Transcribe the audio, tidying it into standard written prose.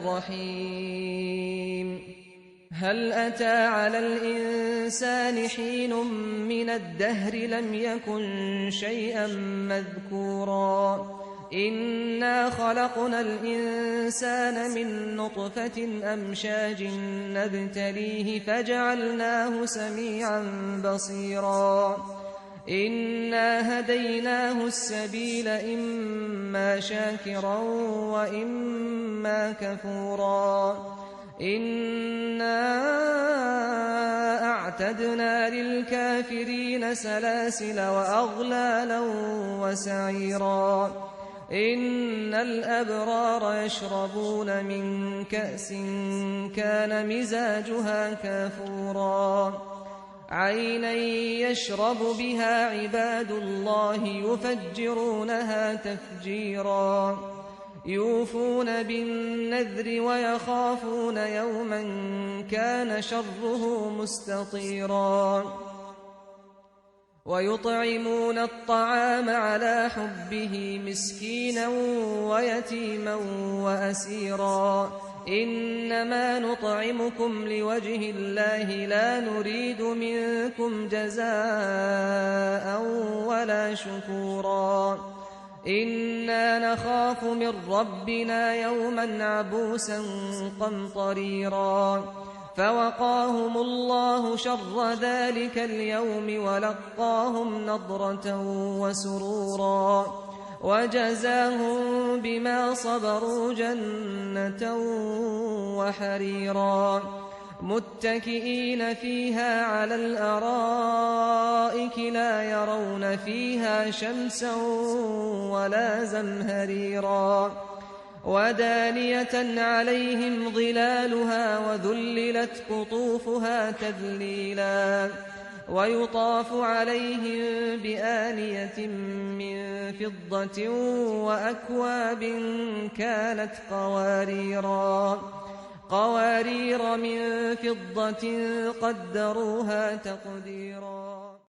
الرحيم هل أتى على الإنسان حين من الدهر لم يكن شيئا مذكورا إنا خلقنا الإنسان من نطفة أمشاج نبتليه فجعلناه سميعا بصيرا إنا هديناه السبيل إما شاكرا وإما كفورا إنا أعتدنا للكافرين سلاسل وأغلالا وسعيرا إن الأبرار يشربون من كأس كان مزاجها كافورا عينا يشرب بها عباد الله يفجرونها تفجيرا يوفون بالنذر ويخافون يوما كان شره مستطيرا ويطعمون الطعام على حبه مسكينا ويتيما وأسيرا إنما نطعمكم لوجه الله لا نريد منكم جزاء ولا شكورا إنا نخاف من ربنا يوما عبوسا قمطريرا فوقاهم الله شر ذلك اليوم ولقاهم نضرة وسرورا وجزاهم بما صبروا جنة وحريرا متكئين فيها على الأرائك لا يرون فيها شمسا ولا زمهريرا ودانية عليهم ظلالها وذللت قطوفها تذليلا ويطاف عليهم بآنية من فضة وأكواب كانت قوارير من فضة قدروها تقديرا